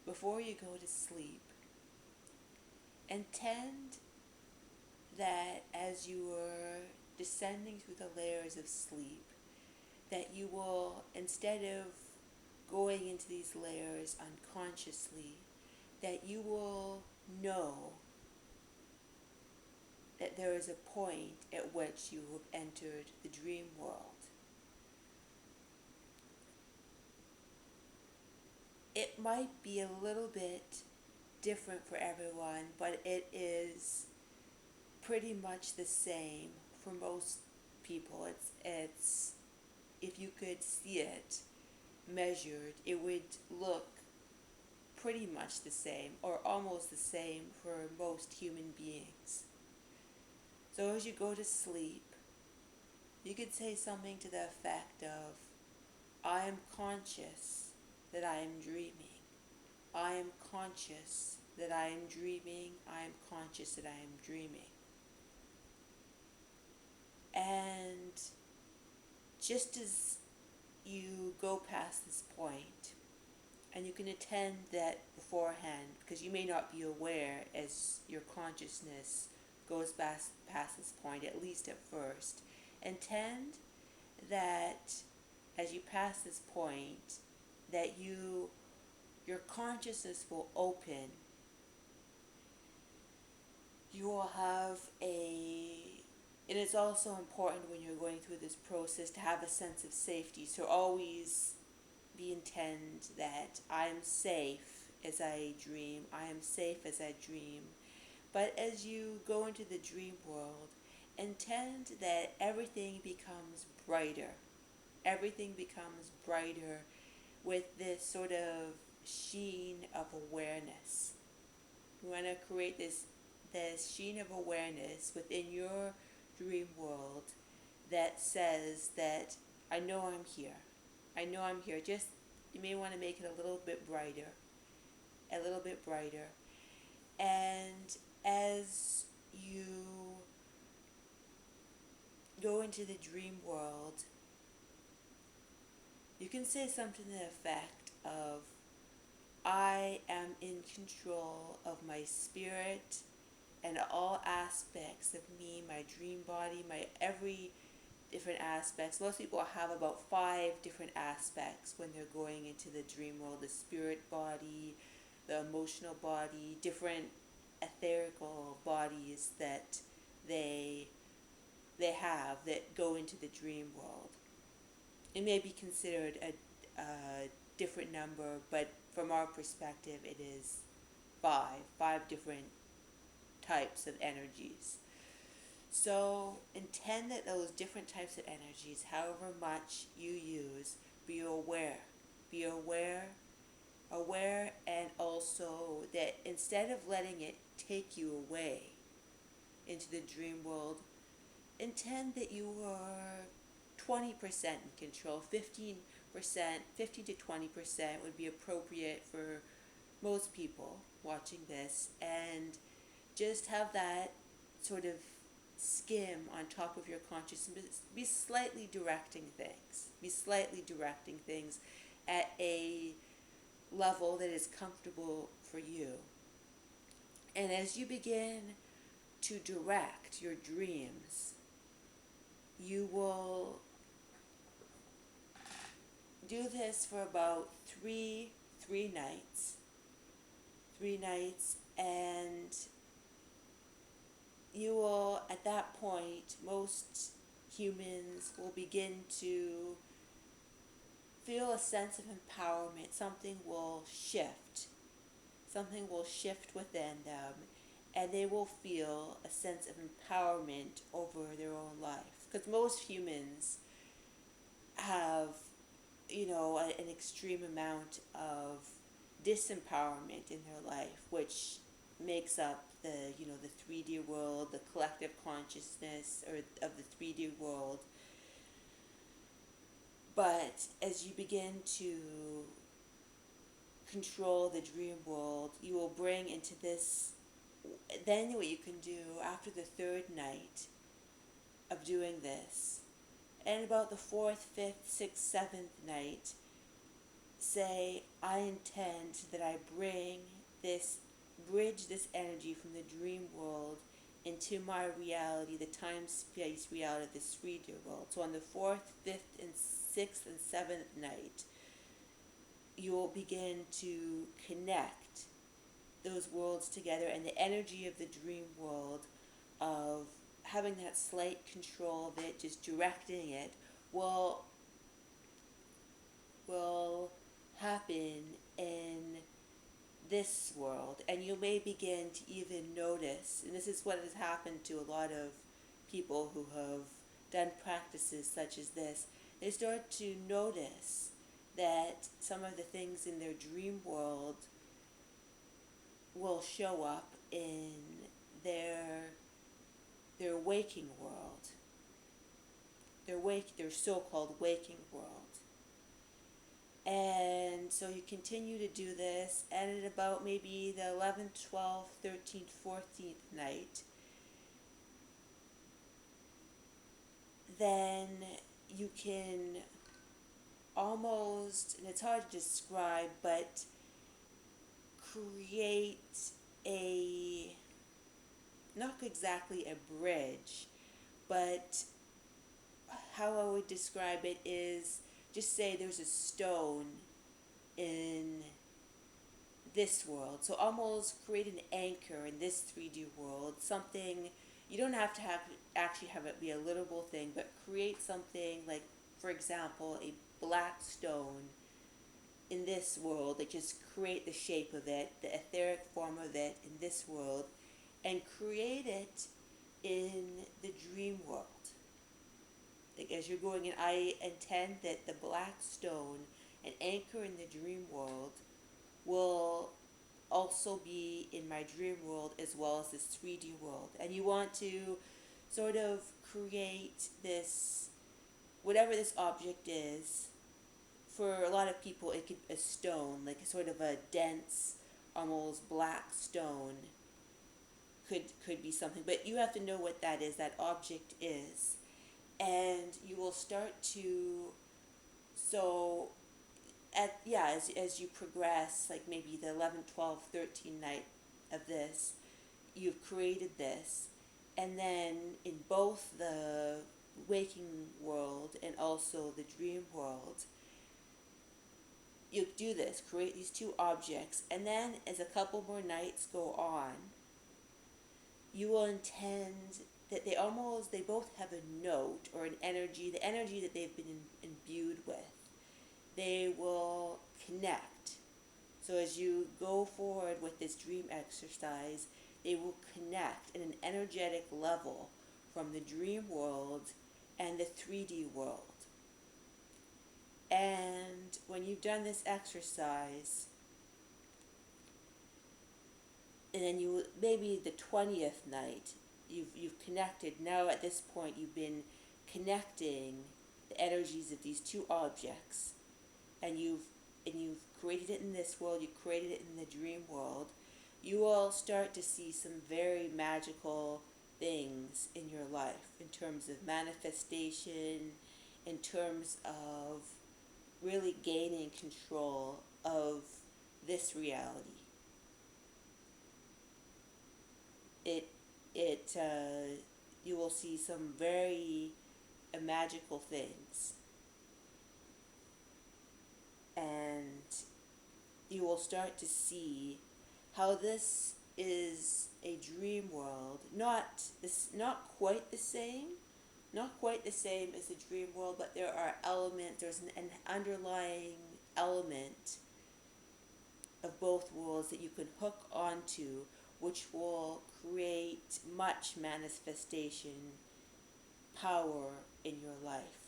before you go to sleep, intend that as you are descending through the layers of sleep, that you will, instead of going into these layers unconsciously, that you will know that there is a point at which you have entered the dream world. It might be a little bit different for everyone, but it is pretty much the same for most people. It's if you could see it measured, it would look pretty much the same or almost the same for most human beings. So as you go to sleep, you could say something to the effect of, I am conscious that I am dreaming. I am conscious that I am dreaming. I am conscious that I am dreaming. And just as you go past this point, and you can attend that beforehand, because you may not be aware as your consciousness goes past this point, at least at first. Intend that as you pass this point, that your consciousness will open. You will have and it's also important when you're going through this process to have a sense of safety. So always be intend that I am safe as I dream. I am safe as I dream. But as you go into the dream world, intend that everything becomes brighter. Everything becomes brighter with this sort of sheen of awareness. You want to create this sheen of awareness within your dream world that says that I know I'm here. I know I'm here. Just you may want to make it a little bit brighter, a little bit brighter. And as you go into the dream world, you can say something to the effect of, I am in control of my spirit and all aspects of me, my dream body, my every different aspects. Most people have about 5 different aspects when they're going into the dream world: the spirit body, the emotional body, different etherical bodies that they have that go into the dream world. It may be considered a different number, but from our perspective, it is five different types of energies. So intend that those different types of energies, however much you use, be aware. Be aware, and also that instead of letting it take you away into the dream world, intend that you are 20% in control. 15 to 20% would be appropriate for most people watching this, and just have that sort of skim on top of your consciousness. Be slightly directing things. Be slightly directing things at a level that is comfortable for you. And as you begin to direct your dreams, you will do this for about three nights. 3 nights, and you will, at that point, most humans will begin to feel a sense of empowerment. Something will shift. Something will shift within them, and they will feel a sense of empowerment over their own life. Because most humans have, an extreme amount of disempowerment in their life, which makes up the 3D world, the collective consciousness or of the 3D world. But as you begin to control the dream world, you will bring into this. Then what you can do after the 3rd night of doing this, and about the 4th, 5th, 6th, 7th night, say, I intend that I this, bridge this energy from the dream world into my reality, the time space reality of this 3D world. So on the fourth, fifth, and sixth, and seventh night, you will begin to connect those worlds together, and the energy of the dream world, of having that slight control of it, just directing it, will will happen in this world. And you may begin to even notice, and this is what has happened to a lot of people who have done practices such as this, they start to notice that some of the things in their dream world will show up in their their waking world, their so-called waking world. And so you continue to do this, and at about maybe the 11th, 12th, 13th, 14th night, then you can almost, and it's hard to describe, but create a, not exactly a bridge, but how I would describe it is, just say there's a stone in this world. So almost create an anchor in this 3D world, something, you don't have to actually have it be a literal thing, but create something like, for example, a black stone in this world, that just create the shape of it, the etheric form of it in this world, and create it in the dream world. Like as you're going in, I intend that the black stone, an anchor in the dream world, will also be in my dream world as well as this 3D world. And you want to sort of create this, whatever this object is. For a lot of people, it could be a stone, like a sort of a dense, almost black stone. Could be something, but you have to know what that is. That object is, and you will start to, so as you progress, like maybe the 11, 12, 13 night of this, you've created this, and then in both the waking world and also the dream world, you do this, create these two objects, and then as a couple more nights go on, you will intend that they both have a note or an energy, the energy that they've been imbued with. They will connect. So as you go forward with this dream exercise, they will connect in an energetic level from the dream world and the 3D world. And when you've done this exercise, and then you, maybe the 20th night, you've connected. Now at this point you've been connecting the energies of these two objects, and you've created it in this world, you created it in the dream world. You will start to see some very magical things in your life, in terms of manifestation, in terms of really gaining control of this reality. It you will see some very magical things, and you will start to see how this is a dream world, not quite the same, not quite the same as the dream world, but there are elements, there's an underlying element of both worlds that you can hook onto, which will create much manifestation power in your life.